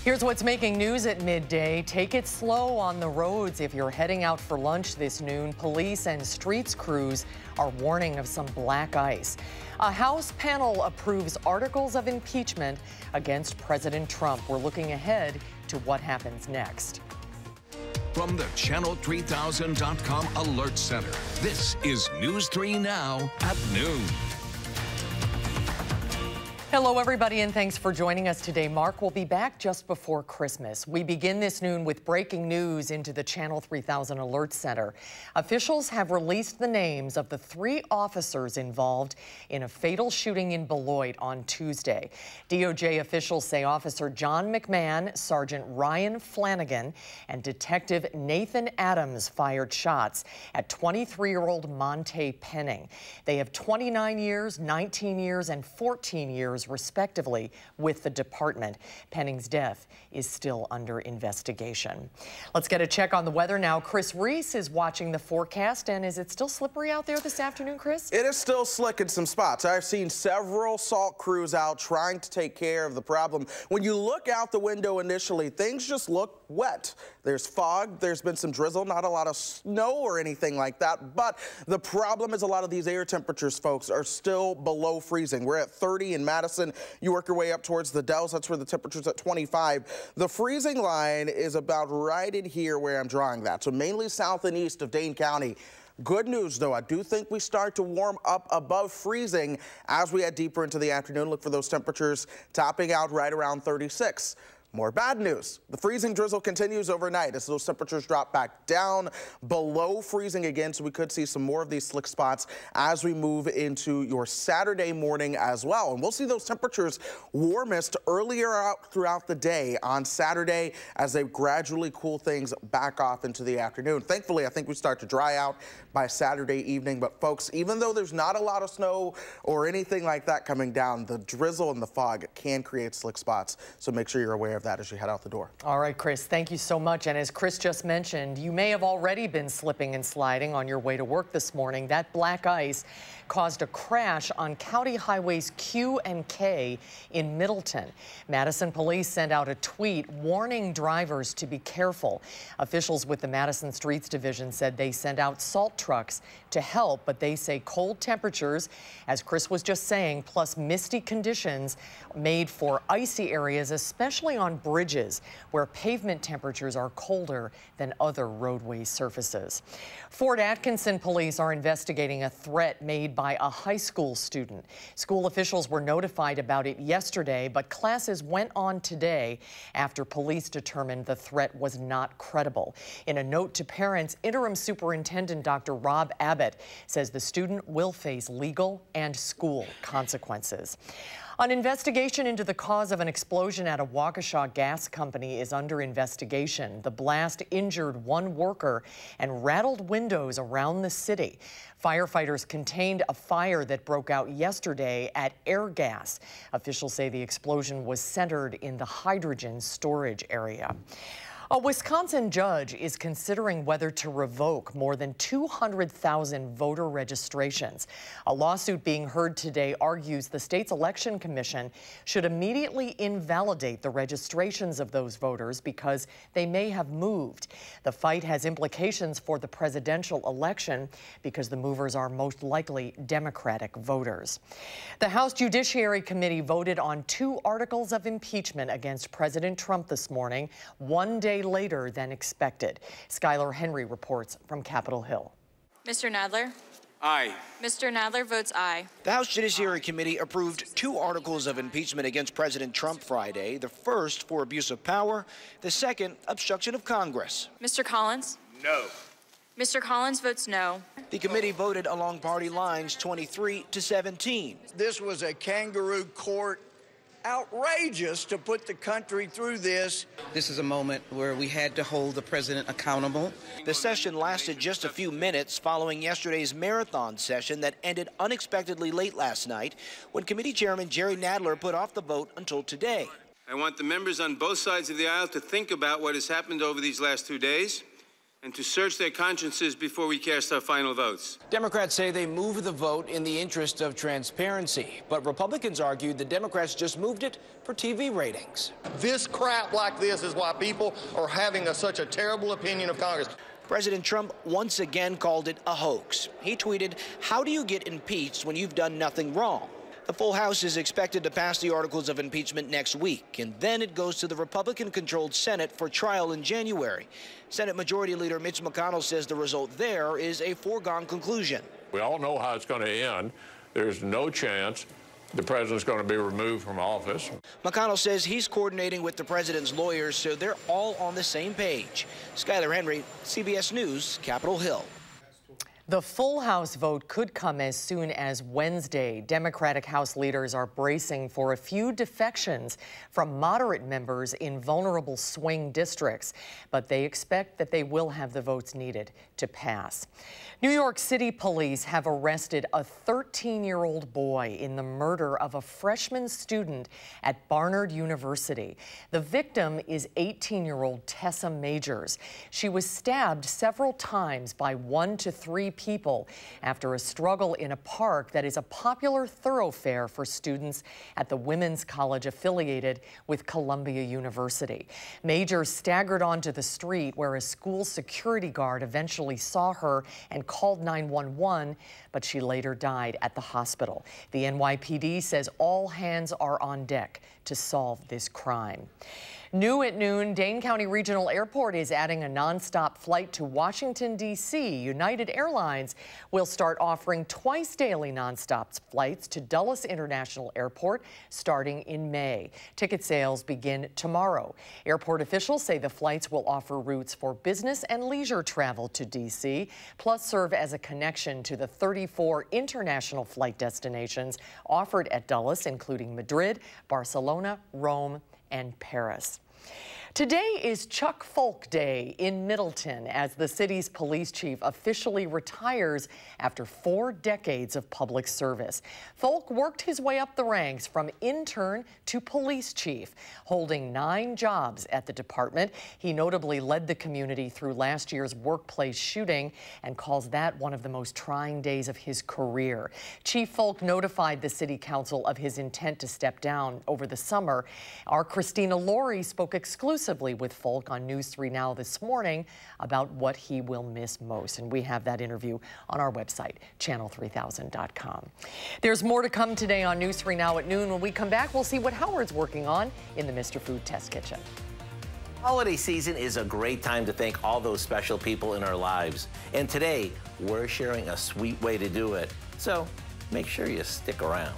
Here's what's making news at midday. Take it slow on the roads if you're heading out for lunch this noon. Police and streets crews are warning of some black ice. A House panel approves articles of impeachment against President Trump. We're looking ahead to what happens next. From the Channel3000.com Alert Center, this is News 3 Now at noon. Hello, everybody, and thanks for joining us today. Mark will be back just before Christmas. We begin this noon with breaking news into the Channel 3000 Alert Center. Officials have released the names of the 3 officers involved in a fatal shooting in Beloit on Tuesday. DOJ officials say Officer John McMahon, Sergeant Ryan Flanagan, and Detective Nathan Adams fired shots at 23-year-old Monte Penning. They have 29 years, 19 years, and 14 years respectively with the department. Penning's death is still under investigation. Let's get a check on the weather now. Chris Reese is watching the forecast, and is it still slippery out there this afternoon, Chris? It is still slick in some spots. I've seen several salt crews out trying to take care of the problem. When you look out the window initially, things just look wet. There's fog, there's been some drizzle, not a lot of snow or anything like that, but the problem is a lot of these air temperatures, folks, are still below freezing. We're at 30 in Madison. You work your way up towards the Dells. That's where the temperature's at 25. The freezing line is about right in here where I'm drawing that. So mainly south and east of Dane County. Good news, though, I do think we start to warm up above freezing as we head deeper into the afternoon. Look for those temperatures topping out right around 36. More bad news. The freezing drizzle continues overnight as those temperatures drop back down below freezing again, so we could see some more of these slick spots as we move into your Saturday morning as well. And we'll see those temperatures warmest earlier out throughout the day on Saturday as they gradually cool things back off into the afternoon. Thankfully, I think we start to dry out by Saturday evening. But folks, even though there's not a lot of snow or anything like that coming down, the drizzle and the fog can create slick spots. So make sure you're aware of that as you head out the door. All right, Chris, thank you so much. And as Chris just mentioned, you may have already been slipping and sliding on your way to work this morning. That black ice caused a crash on County Highways Q and K in Middleton. Madison police sent out a tweet warning drivers to be careful. Officials with the Madison Streets Division said they sent out salt trucks to help, but they say cold temperatures, as Chris was just saying, plus misty conditions made for icy areas, especially on bridges where pavement temperatures are colder than other roadway surfaces. Fort Atkinson police are investigating a threat made by a high school student. School officials were notified about it yesterday, but classes went on today after police determined the threat was not credible. In a note to parents, Interim Superintendent Dr. Rob Abbott says the student will face legal and school consequences. An investigation into the cause of an explosion at a Waukesha gas company is under investigation. The blast injured 1 worker and rattled windows around the city. Firefighters contained a fire that broke out yesterday at Airgas. Officials say the explosion was centered in the hydrogen storage area. A Wisconsin judge is considering whether to revoke more than 200,000 voter registrations. A lawsuit being heard today argues the state's election commission should immediately invalidate the registrations of those voters because they may have moved. The fight has implications for the presidential election because the movers are most likely Democratic voters. The House Judiciary Committee voted on 2 articles of impeachment against President Trump this morning, one day later than expected. Skylar Henry reports from Capitol Hill. Mr. Nadler? Aye. Mr. Nadler votes aye. The House Judiciary Committee approved 2 articles of impeachment against President Trump Friday. The first for abuse of power, the second obstruction of Congress. Mr. Collins? No. Mr. Collins votes no. The committee voted along party lines 23-17. This was a kangaroo court. Outrageous to put the country through this. This is a moment where we had to hold the president accountable. The session lasted just a few minutes following yesterday's marathon session that ended unexpectedly late last night when committee chairman Jerry Nadler put off the vote until today. I want the members on both sides of the aisle to think about what has happened over these last 2 days. and to search their consciences before we cast our final votes. Democrats say they moved the vote in the interest of transparency, but Republicans argued the Democrats just moved it for TV ratings. This crap like this is why people are having such a terrible opinion of Congress. President Trump once again called it a hoax. He tweeted, "How do you get impeached when you've done nothing wrong?" The full House is expected to pass the articles of impeachment next week, and then it goes to the Republican-controlled Senate for trial in January. Senate Majority Leader Mitch McConnell says the result there is a foregone conclusion. We all know how it's going to end. There's no chance the president's going to be removed from office. McConnell says he's coordinating with the president's lawyers, so they're all on the same page. Skyler Henry, CBS News, Capitol Hill. The full House vote could come as soon as Wednesday. Democratic House leaders are bracing for a few defections from moderate members in vulnerable swing districts, but they expect that they will have the votes needed to pass. New York City police have arrested a 13-year-old boy in the murder of a freshman student at Barnard University. The victim is 18-year-old Tessa Majors. She was stabbed several times by 1 to 3 people after a struggle in a park that is a popular thoroughfare for students at the Women's College affiliated with Columbia University. Majors staggered onto the street where a school security guard eventually saw her and called 911, but she later died at the hospital. The NYPD says all hands are on deck to solve this crime. New at noon, Dane County Regional Airport is adding a nonstop flight to Washington, D.C. United Airlines will start offering twice daily nonstop flights to Dulles International Airport starting in May. Ticket sales begin tomorrow. Airport officials say the flights will offer routes for business and leisure travel to D.C., plus serve as a connection to the 34 international flight destinations offered at Dulles, including Madrid, Barcelona, Rome, and Paris. Today is Chuck Folk Day in Middleton as the city's police chief officially retires after 4 decades of public service. Folk worked his way up the ranks from intern to police chief, holding 9 jobs at the department. He notably led the community through last year's workplace shooting and calls that one of the most trying days of his career. Chief Folk notified the city council of his intent to step down over the summer. Our Christina Laurie spoke exclusively with Folk on News 3 Now this morning about what he will miss most. And we have that interview on our website, channel3000.com. There's more to come today on News 3 Now at noon. When we come back, we'll see what Howard's working on in the Mr. Food Test Kitchen. Holiday season is a great time to thank all those special people in our lives. And today, we're sharing a sweet way to do it. So make sure you stick around.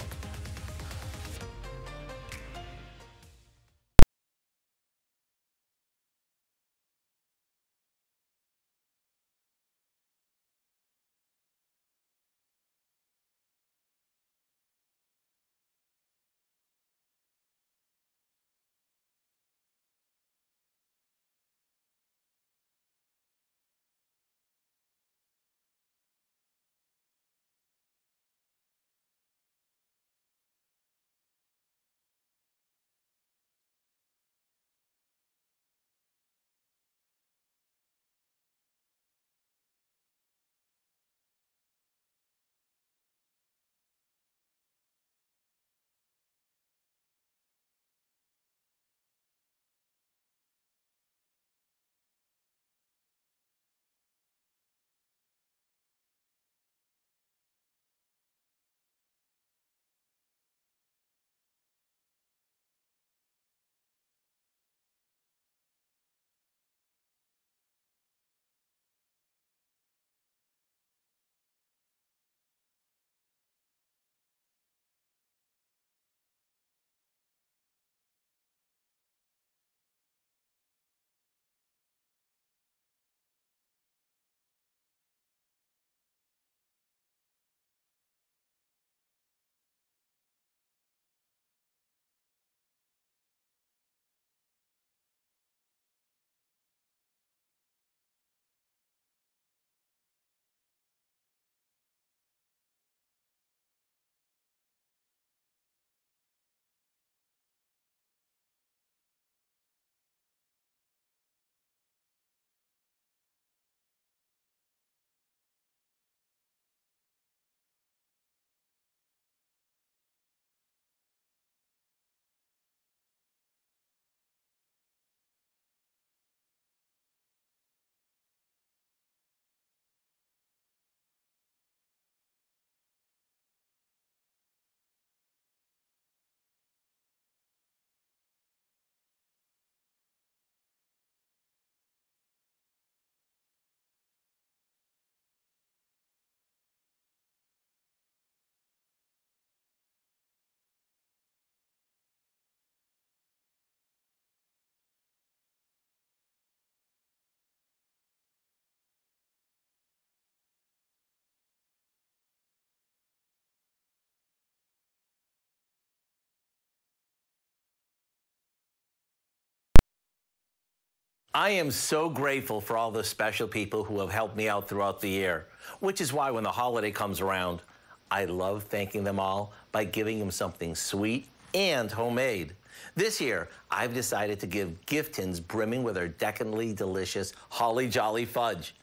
I am so grateful for all the special people who have helped me out throughout the year, which is why when the holiday comes around, I love thanking them all by giving them something sweet and homemade. This year, I've decided to give gift tins brimming with our decadently delicious Holly Jolly Fudge.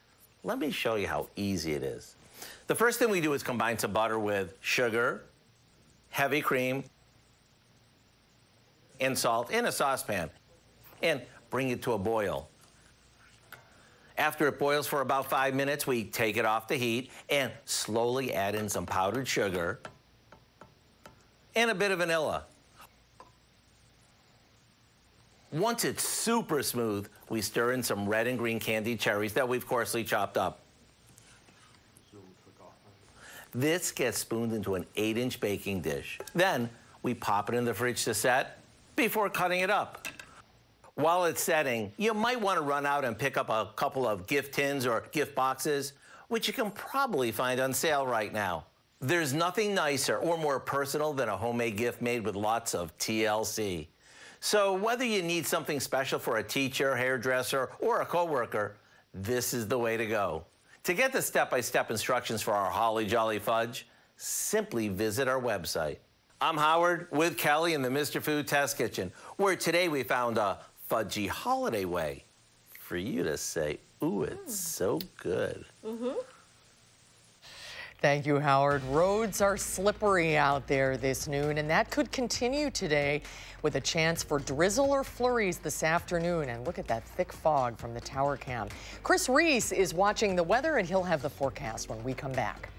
Let me show you how easy it is. The first thing we do is combine some butter with sugar, heavy cream, and salt in a saucepan, and bring it to a boil. After it boils for about 5 minutes, we take it off the heat and slowly add in some powdered sugar and a bit of vanilla. Once it's super smooth, we stir in some red and green candied cherries that we've coarsely chopped up. This gets spooned into an 8-inch baking dish. Then we pop it in the fridge to set before cutting it up. While it's setting, you might want to run out and pick up a couple of gift tins or gift boxes, which you can probably find on sale right now. There's nothing nicer or more personal than a homemade gift made with lots of TLC. So whether you need something special for a teacher, hairdresser, or a coworker, this is the way to go. To get the step-by-step instructions for our Holly Jolly Fudge, simply visit our website. I'm Howard with Kelly in the Mr. Food Test Kitchen, where today we found a fudgy holiday way for you to say, ooh, it's so good. Thank you, Howard. Roads are slippery out there this noon, and that could continue today with a chance for drizzle or flurries this afternoon. And look at that thick fog from the tower cam. Chris Reese is watching the weather, and he'll have the forecast when we come back.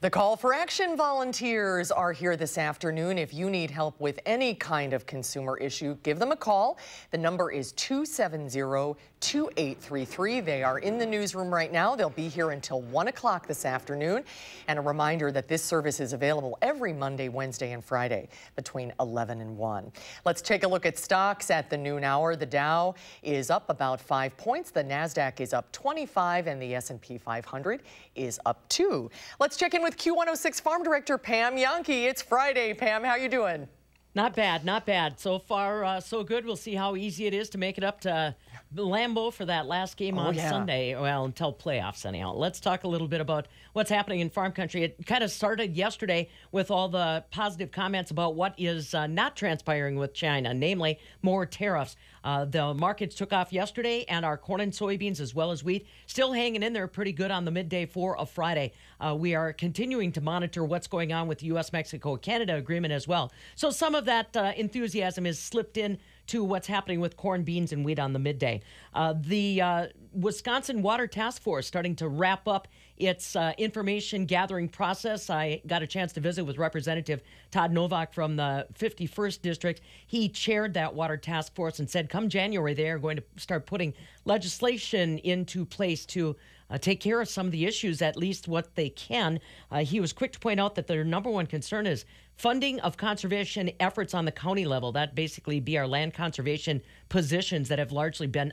The call for action volunteers are here this afternoon. If you need help with any kind of consumer issue, give them a call. The number is 270-2833. They are in the newsroom right now. They'll be here until 1 o'clock this afternoon. And a reminder that this service is available every Monday, Wednesday, and Friday between 11 and 1. Let's take a look at stocks at the noon hour. The Dow is up about 5 points. The NASDAQ is up 25, and the S&P 500 is up 2. Let's check in with with Q106 Farm Director Pam Yankee. It's Friday. Pam, how you doing? Not bad, not bad. So far, so good. We'll see how easy it is to make it up to Lambeau for that last game on Sunday. Well, until playoffs, anyhow. Let's talk a little bit about what's happening in farm country. It kind of started yesterday with all the positive comments about what is not transpiring with China, namely more tariffs. The markets took off yesterday, and our corn and soybeans, as well as wheat, still hanging in there pretty good on the midday for a Friday. We are continuing to monitor what's going on with the U.S., Mexico, Canada agreement as well. So some of that enthusiasm is slipped in to what's happening with corn, beans, and wheat on the midday. The Wisconsin Water Task Force starting to wrap up its information gathering process. I got a chance to visit with Representative Todd Novak from the 51st District. He chaired that water task force and said come January they are going to start putting legislation into place to take care of some of the issues, at least what they can. He was quick to point out that their number one concern is funding of conservation efforts on the county level. That basically be our land conservation positions that have largely been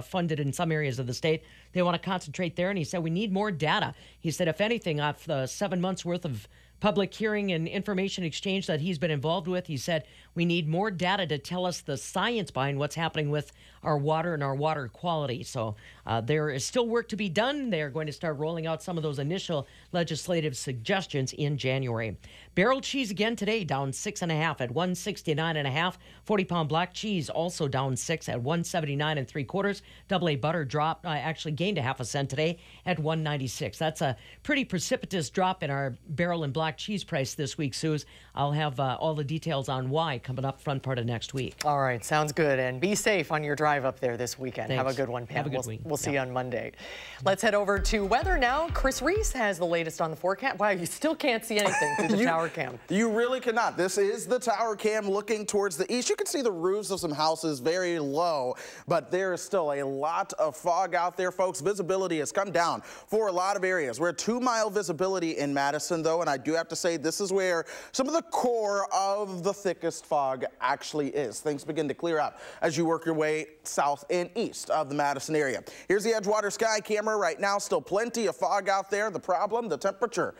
funded in some areas of the state. They want to concentrate there, and he said we need more data. He said, if anything, off the 7 months worth of public hearing and information exchange that he's been involved with, he said we need more data to tell us the science behind what's happening with our water and our water quality. So there is still work to be done. They're going to start rolling out some of those initial legislative suggestions in January. Barrel cheese again today, down 6.5 at 169.5. 40-pound black cheese also down 6 at 179 3/4. Double A butter dropped, actually gained a half a cent today at 196. That's a pretty precipitous drop in our barrel and black cheese price this week, Suze. I'll have all the details on why coming up front part of next week. All right, sounds good. And be safe on your drive up there this weekend. Thanks. Have a good one, Pam. Have a good week. We'll see you on Monday. Let's head over to weather now. Chris Reese has the latest on the forecast. Wow, you still can't see anything through the tower cam. You really cannot. This is the tower cam looking towards the east. You can see the roofs of some houses very low, but there is still a lot of fog out there, folks. Visibility has come down for a lot of areas. We're at 2-mile visibility in Madison, though, and I do have to say this is where some of the core of the thickest fog actually is. Things begin to clear up as you work your way south and east of the Madison area. Here's the Edgewater sky camera right now. Still plenty of fog out there. The problem, the temperature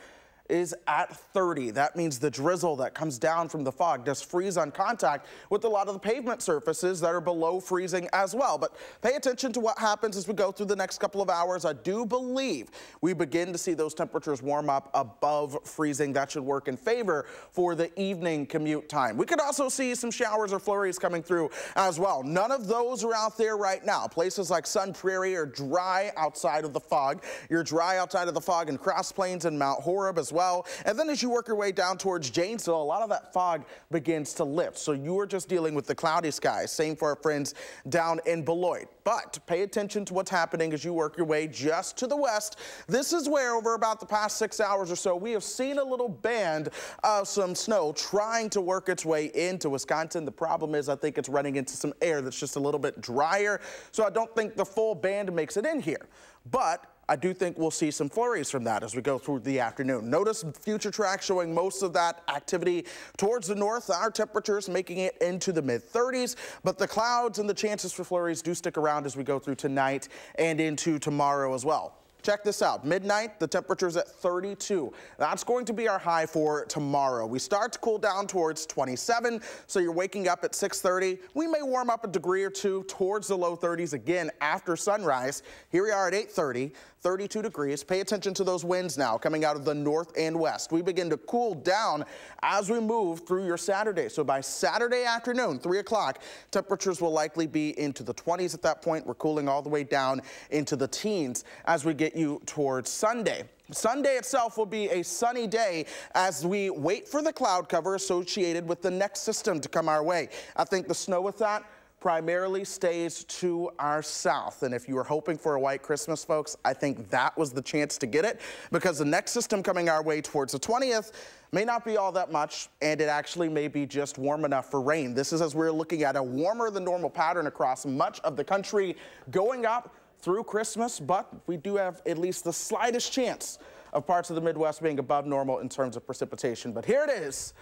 is at 30. That means the drizzle that comes down from the fog does freeze on contact with a lot of the pavement surfaces that are below freezing as well. But pay attention to what happens as we go through the next couple of hours. I do believe we begin to see those temperatures warm up above freezing. That should work in favor for the evening commute time. We could also see some showers or flurries coming through as well. None of those are out there right now. Places like Sun Prairie are dry outside of the fog. You're dry outside of the fog in Cross Plains and Mount Horeb as well. And then as you work your way down towards Janesville, a lot of that fog begins to lift. So you are just dealing with the cloudy skies. Same for our friends down in Beloit. But pay attention to what's happening as you work your way just to the west. This is where over about the past 6 hours or so, we have seen a little band of some snow trying to work its way into Wisconsin. The problem is I think it's running into some air that's just a little bit drier. So I don't think the full band makes it in here. But I do think we'll see some flurries from that as we go through the afternoon. Notice future track showing most of that activity towards the north. Our temperatures making it into the mid-30s, but the clouds and the chances for flurries do stick around as we go through tonight and into tomorrow as well. Check this out. Midnight, the temperature's at 32. That's going to be our high for tomorrow. We start to cool down towards 27, so you're waking up at 6:30. We may warm up a degree or two towards the low 30s again after sunrise. Here we are at 8:30. 32 degrees. Pay attention to those winds now coming out of the north and west. We begin to cool down as we move through your Saturday. So by Saturday afternoon, 3 o'clock, temperatures will likely be into the 20s at that point. We're cooling all the way down into the teens as we get you towards Sunday. Sunday itself will be a sunny day as we wait for the cloud cover associated with the next system to come our way. I think the snow with that primarily stays to our south. And if you were hoping for a white Christmas, folks, I think that was the chance to get it, because the next system coming our way towards the 20th may not be all that much, and it actually may be just warm enough for rain. This is as we're looking at a warmer than normal pattern across much of the country going up through Christmas, but we do have at least the slightest chance of parts of the Midwest being above normal in terms of precipitation. But here it is,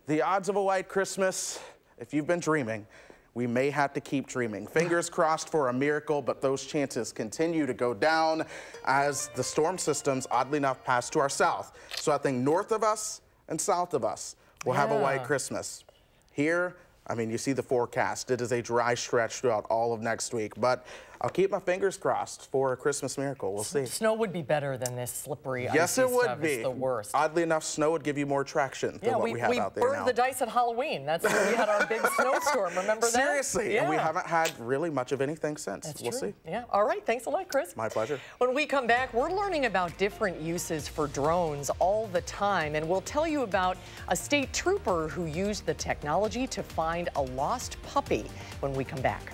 the odds of a white Christmas, if you've been dreaming. we may have to keep dreaming. Fingers crossed for a miracle, but those chances continue to go down as the storm systems, oddly enough, pass to our south. So I think north of us and south of us will have a white Christmas. Here, I mean, you see the forecast. It is a dry stretch throughout all of next week, but I'll keep my fingers crossed for a Christmas miracle. We'll see. Snow would be better than this slippery, yes, icy it would stuff. be. It's the worst. Oddly enough, snow would give you more traction than what we have out there now. We burned the dice at Halloween. That's when we had our big snowstorm. Remember that? Seriously, yeah. And we haven't had really much of anything since. That's we'll true. see. Yeah. All right. Thanks a lot, Chris. My pleasure. When we come back, we're learning about different uses for drones all the time, and we'll tell you about a state trooper who used the technology to find a lost puppy when we come back.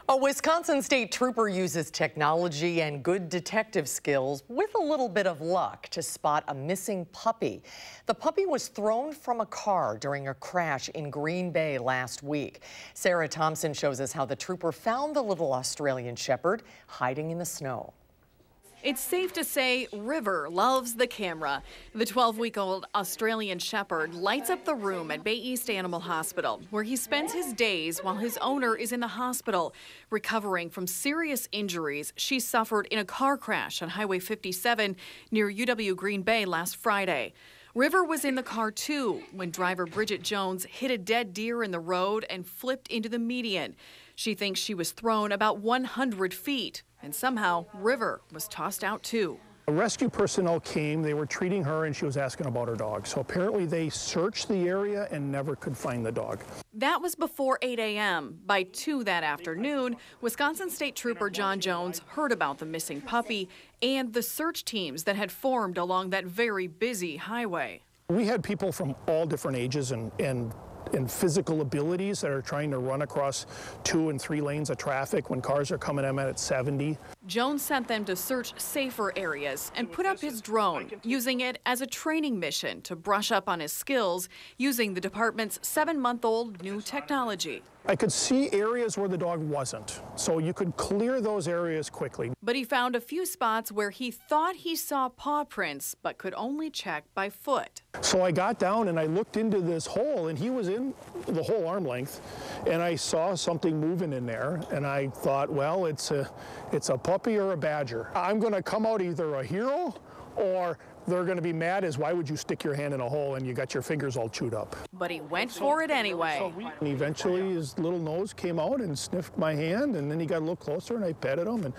A Wisconsin state trooper uses technology and good detective skills with a little bit of luck to spot a missing puppy. The puppy was thrown from a car during a crash in Green Bay last week. Sarah Thompson shows us how the trooper found the little Australian Shepherd hiding in the snow. It's safe to say River loves the camera. The 12-week-old Australian Shepherd lights up the room at Bay East Animal Hospital, where he spends his days while his owner is in the hospital, recovering from serious injuries she suffered in a car crash on Highway 57 near UW Green Bay last Friday. River was in the car too when driver Bridget Jones hit a dead deer in the road and flipped into the median. She thinks she was thrown about 100 feet, and somehow River was tossed out too. Rescue personnel came, they were treating her, and she was asking about her dog. So apparently they searched the area and never could find the dog. That was before 8 a.m. By 2 that afternoon, Wisconsin State Trooper John Jones heard about the missing puppy and the search teams that had formed along that very busy highway. We had people from all different ages and and physical abilities that are trying to run across 2 and 3 lanes of traffic when cars are coming at 70. Jones sent them to search safer areas and put up his drone, using it as a training mission to brush up on his skills using the department's 7-month-old new technology. I could see areas where the dog wasn't, so you could clear those areas quickly. But he found a few spots where he thought he saw paw prints, but could only check by foot. So I got down and I looked into this hole, and he was in the whole arm length, and I saw something moving in there, and I thought, well, it's a puppy or a badger. I'm going to come out either a hero or they're going to be mad as why would you stick your hand in a hole and you got your fingers all chewed up. But he went for it anyway. And eventually his little nose came out and sniffed my hand, and then he got a little closer and I petted him, and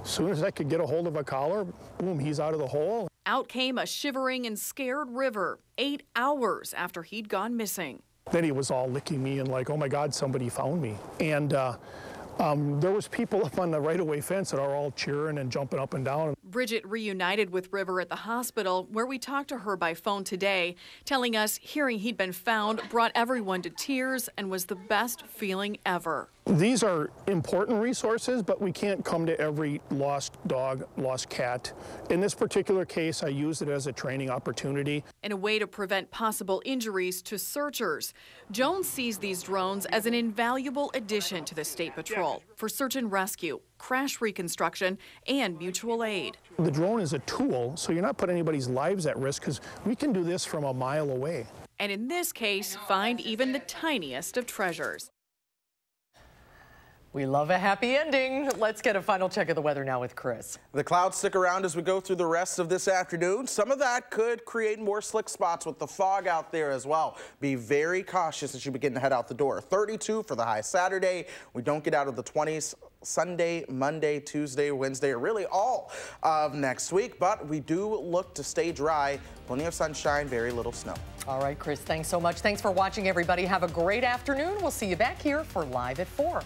as soon as I could get a hold of a collar, boom, he's out of the hole. Out came a shivering and scared River 8 hours after he'd gone missing. Then he was all licking me and like, oh my God, somebody found me. And there was people up on the right-of-way fence that are all cheering and jumping up and down. Bridget reunited with River at the hospital, where we talked to her by phone today, telling us hearing he'd been found brought everyone to tears and was the best feeling ever. These are important resources, but we can't come to every lost dog, lost cat. In this particular case, I used it as a training opportunity. In a way to prevent possible injuries to searchers, Jones sees these drones as an invaluable addition to the State Patrol for search and rescue, crash reconstruction, and mutual aid. The drone is a tool, so you're not putting anybody's lives at risk because we can do this from a mile away. And in this case, find even the tiniest of treasures. We love a happy ending. Let's get a final check of the weather now with Chris. The clouds stick around as we go through the rest of this afternoon. Some of that could create more slick spots with the fog out there as well. Be very cautious as you begin to head out the door. 32 for the high Saturday. We don't get out of the 20s Sunday, Monday, Tuesday, Wednesday, or really all of next week. But we do look to stay dry. Plenty of sunshine, very little snow. All right, Chris, thanks so much. Thanks for watching, everybody. Have a great afternoon. We'll see you back here for Live at 4.